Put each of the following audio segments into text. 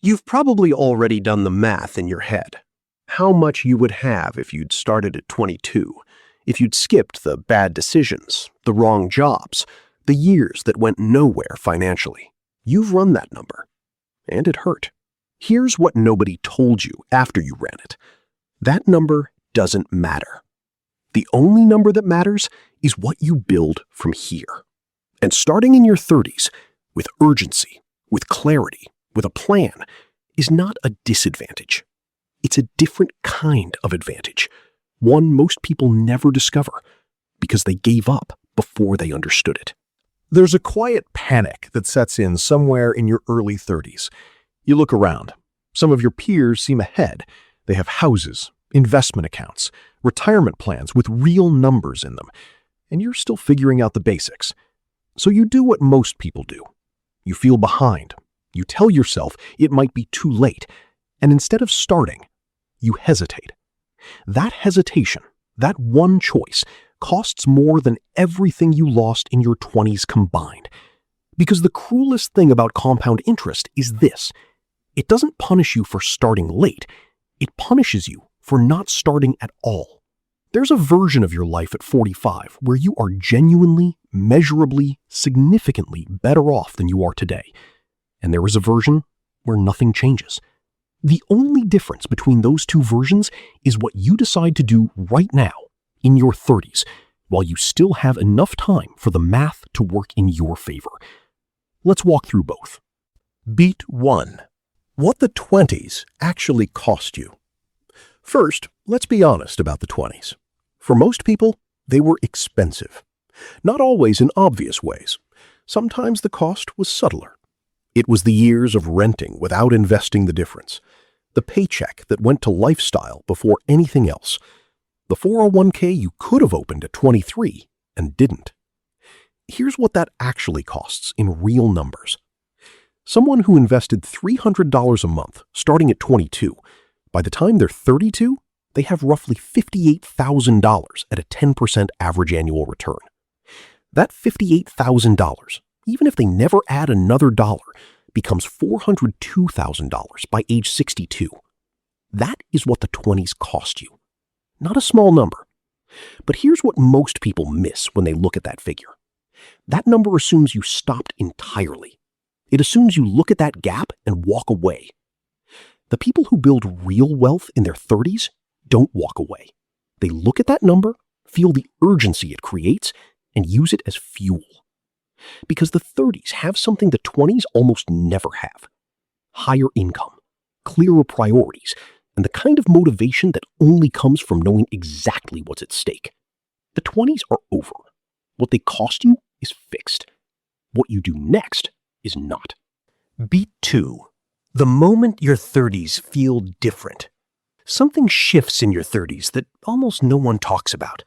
You've probably already done the math in your head. How much you would have if you'd started at 22, if you'd skipped the bad decisions, the wrong jobs, the years that went nowhere financially. You've run that number, and it hurt. Here's what nobody told you after you ran it. That number doesn't matter. The only number that matters is what you build from here. And starting in your 30s, with urgency, with clarity, with a plan, is not a disadvantage. It's a different kind of advantage, one most people never discover because they gave up before they understood it. There's a quiet panic that sets in somewhere in your early 30s. You look around. Some of your peers seem ahead. They have houses, investment accounts, retirement plans with real numbers in them, and you're still figuring out the basics. So you do what most people do. You feel behind. You tell yourself it might be too late, and instead of starting, you hesitate. That hesitation, that one choice, costs more than everything you lost in your 20s combined. Because the cruelest thing about compound interest is this: it doesn't punish you for starting late, it punishes you for not starting at all. There's a version of your life at 45 where you are genuinely, measurably, significantly better off than you are today. And there is a version where nothing changes. The only difference between those two versions is what you decide to do right now, in your 30s, while you still have enough time for the math to work in your favor. Let's walk through both. Beat 1. What the 20s actually cost you. First, let's be honest about the 20s. For most people, they were expensive. Not always in obvious ways. Sometimes the cost was subtler. It was the years of renting without investing the difference. The paycheck that went to lifestyle before anything else. The 401k you could have opened at 23 and didn't. Here's what that actually costs in real numbers. Someone who invested $300 a month starting at 22, by the time they're 32, they have roughly $58,000 at a 10% average annual return. That $58,000, even if they never add another dollar, becomes $402,000 by age 62. That is what the 20s cost you. Not a small number. But here's what most people miss when they look at that figure. That number assumes you stopped entirely. It assumes you look at that gap and walk away. The people who build real wealth in their 30s don't walk away. They look at that number, feel the urgency it creates, and use it as fuel. Because the 30s have something the 20s almost never have. Higher income, clearer priorities, and the kind of motivation that only comes from knowing exactly what's at stake. The 20s are over. What they cost you is fixed. What you do next is not. Beat 2. The moment your 30s feel different. Something shifts in your 30s that almost no one talks about.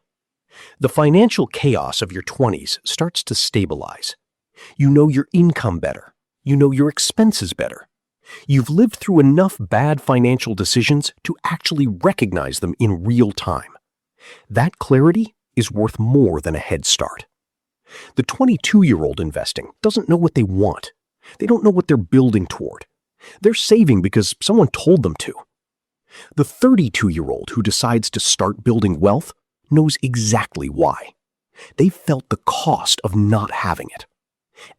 The financial chaos of your 20s starts to stabilize. You know your income better. You know your expenses better. You've lived through enough bad financial decisions to actually recognize them in real time. That clarity is worth more than a head start. The 22-year-old investing doesn't know what they want. They don't know what they're building toward. They're saving because someone told them to. The 32-year-old who decides to start building wealth knows exactly why. They've felt the cost of not having it.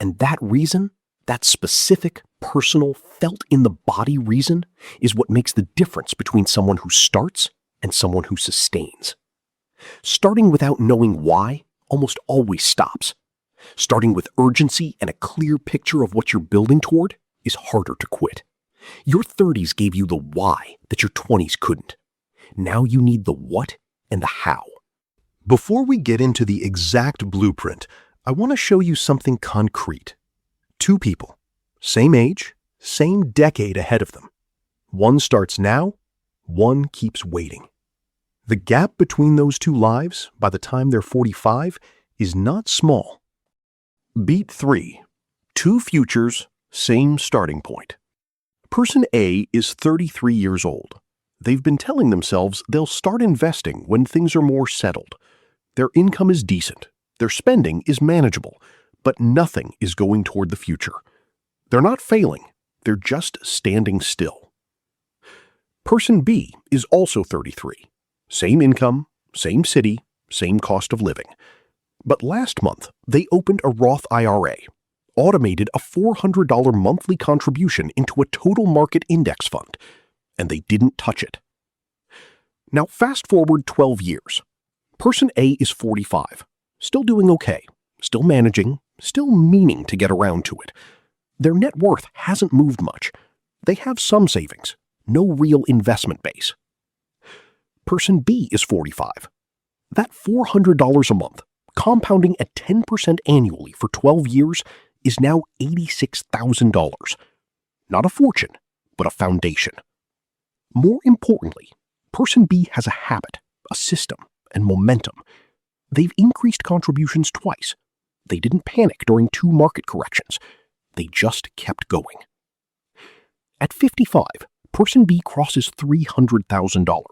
And that reason, that specific, personal, felt-in-the-body reason, is what makes the difference between someone who starts and someone who sustains. Starting without knowing why almost always stops. Starting with urgency and a clear picture of what you're building toward is harder to quit. Your 30s gave you the why that your 20s couldn't. Now you need the what and the how. Before we get into the exact blueprint, I want to show you something concrete. Two people, same age, same decade ahead of them. One starts now, one keeps waiting. The gap between those two lives, by the time they're 45, is not small. Beat 3. Two futures, same starting point. Person A is 33 years old. They've been telling themselves they'll start investing when things are more settled. Their income is decent. Their spending is manageable, but nothing is going toward the future. They're not failing. They're just standing still. Person B is also 33. Same income, same city, same cost of living. But last month, they opened a Roth IRA, automated a $400 monthly contribution into a total market index fund, and they didn't touch it. Now fast forward 12 years. Person A is 45, still doing okay, still managing, still meaning to get around to it. Their net worth hasn't moved much. They have some savings, no real investment base. Person B is 45. That $400 a month, compounding at 10% annually for 12 years, is now $86,000. Not a fortune, but a foundation. More importantly, Person B has a habit, a system, and momentum. They've increased contributions twice. They didn't panic during 2 market corrections. They just kept going. At 55, Person B crosses $300,000.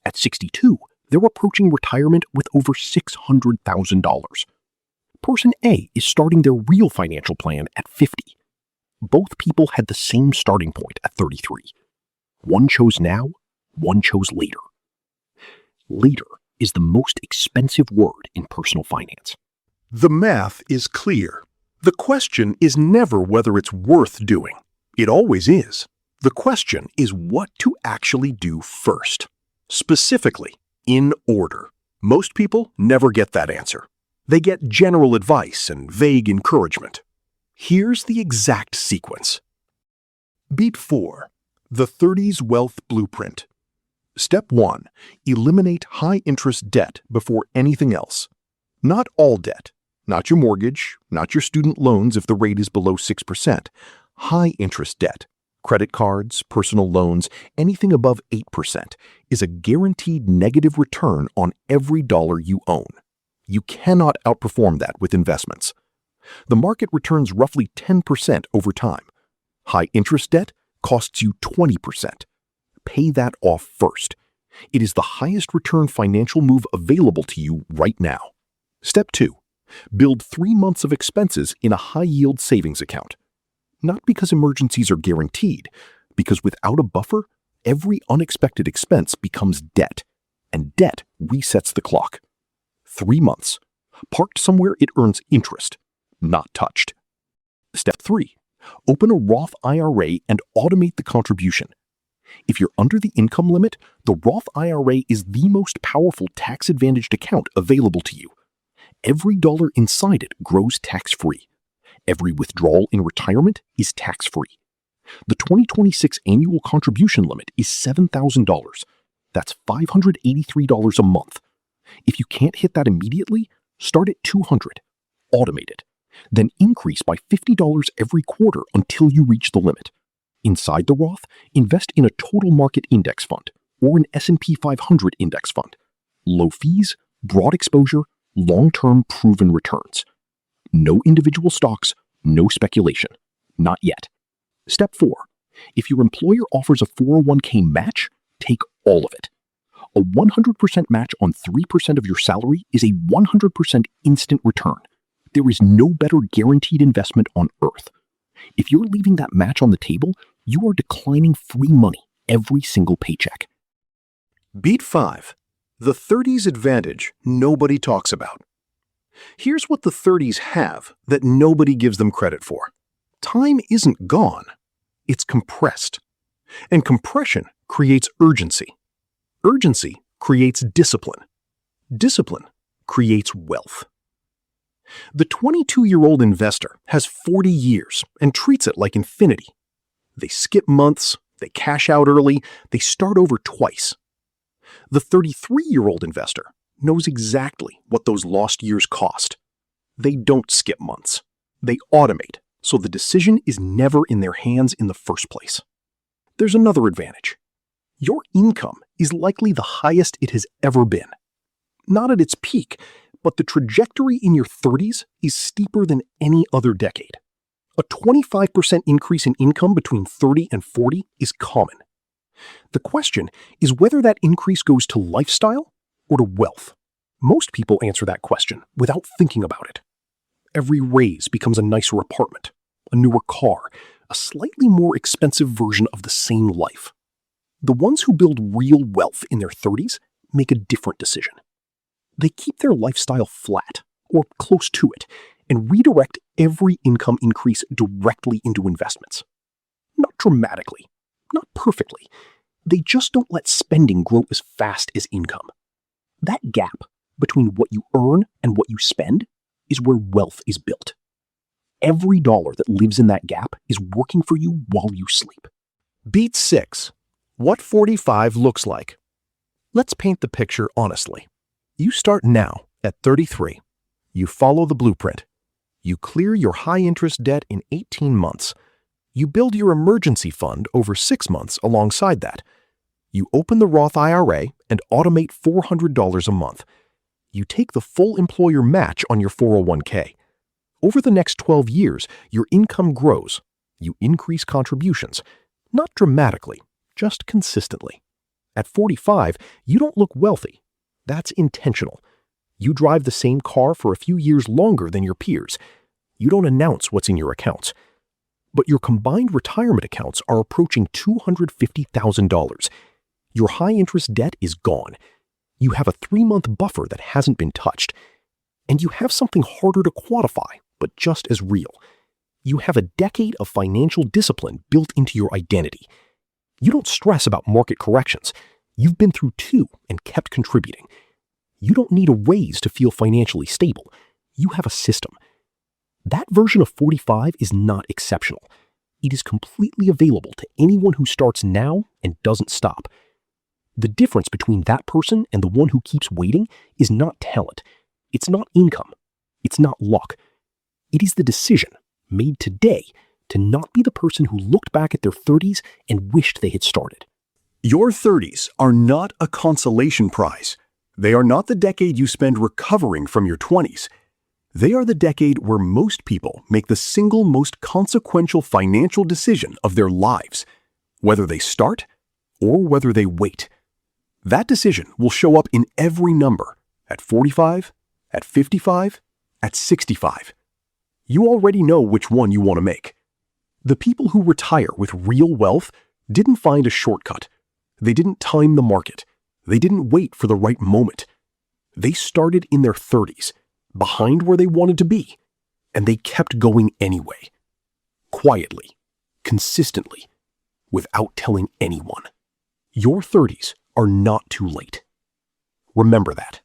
At 62, they're approaching retirement with over $600,000. Person A is starting their real financial plan at 50. Both people had the same starting point at 33. One chose now, one chose later. Later is the most expensive word in personal finance. The math is clear. The question is never whether it's worth doing. It always is. The question is what to actually do first. Specifically, in order. Most people never get that answer. They get general advice and vague encouragement. Here's the exact sequence. Beat 4. The 30s Wealth Blueprint. Step 1. Eliminate high-interest debt before anything else. Not all debt. Not your mortgage, not your student loans if the rate is below 6%. High-interest debt. Credit cards, personal loans, anything above 8% is a guaranteed negative return on every dollar you own. You cannot outperform that with investments. The market returns roughly 10% over time. High-interest debt costs you 20%. Pay that off first. It is the highest return financial move available to you right now. Step 2. Build 3 months of expenses in a high-yield savings account. Not because emergencies are guaranteed, because without a buffer, every unexpected expense becomes debt, and debt resets the clock. 3 months. Parked somewhere it earns interest, not touched. Step 3. Open a Roth IRA and automate the contribution. If you're under the income limit, the Roth IRA is the most powerful tax-advantaged account available to you. Every dollar inside it grows tax-free. Every withdrawal in retirement is tax-free. The 2026 annual contribution limit is $7,000. That's $583 a month. If you can't hit that immediately, start at $200. Automate it. Then increase by $50 every quarter until you reach the limit. Inside the Roth, invest in a total market index fund or an S&P 500 index fund. Low fees, broad exposure, long-term proven returns. No individual stocks, no speculation. Not yet. Step 4. If your employer offers a 401k match, take all of it. A 100% match on 3% of your salary is a 100% instant return. There is no better guaranteed investment on earth. If you're leaving that match on the table, you are declining free money every single paycheck. Beat 5. The 30s advantage nobody talks about. Here's what the 30s have that nobody gives them credit for. Time isn't gone. It's compressed. And compression creates urgency. Urgency creates discipline. Discipline creates wealth. The 22-year-old investor has 40 years and treats it like infinity. They skip months, they cash out early, they start over twice. The 33-year-old investor knows exactly what those lost years cost. They don't skip months. They automate, so the decision is never in their hands in the first place. There's another advantage. Your income is likely the highest it has ever been. Not at its peak, but the trajectory in your 30s is steeper than any other decade. A 25% increase in income between 30 and 40 is common. The question is whether that increase goes to lifestyle or to wealth. Most people answer that question without thinking about it. Every raise becomes a nicer apartment, a newer car, a slightly more expensive version of the same life. The ones who build real wealth in their 30s make a different decision. They keep their lifestyle flat, or close to it, and redirect every income increase directly into investments. Not dramatically, not perfectly. They just don't let spending grow as fast as income. That gap between what you earn and what you spend is where wealth is built. Every dollar that lives in that gap is working for you while you sleep. Beat 6. What 45 looks like. Let's paint the picture honestly. You start now at 33. You follow the blueprint. You clear your high-interest debt in 18 months. You build your emergency fund over 6 months alongside that. You open the Roth IRA and automate $400 a month. You take the full employer match on your 401k. Over the next 12 years, your income grows. You increase contributions, not dramatically, just consistently. At 45, you don't look wealthy. That's intentional. You drive the same car for a few years longer than your peers. You don't announce what's in your accounts. But your combined retirement accounts are approaching $250,000. Your high-interest debt is gone. You have a 3-month buffer that hasn't been touched. And you have something harder to quantify, but just as real. You have a decade of financial discipline built into your identity. You don't stress about market corrections. You've been through 2 and kept contributing. You don't need a raise to feel financially stable. You have a system. That version of 45 is not exceptional. It is completely available to anyone who starts now and doesn't stop. The difference between that person and the one who keeps waiting is not talent. It's not income. It's not luck. It is the decision, made today, to not be the person who looked back at their 30s and wished they had started. Your 30s are not a consolation prize. They are not the decade you spend recovering from your 20s. They are the decade where most people make the single most consequential financial decision of their lives, whether they start or whether they wait. That decision will show up in every number, at 45, at 55, at 65. You already know which one you want to make. The people who retire with real wealth didn't find a shortcut. They didn't time the market. They didn't wait for the right moment. They started in their 30s, behind where they wanted to be, and they kept going anyway. Quietly, consistently, without telling anyone. Your 30s are not too late. Remember that.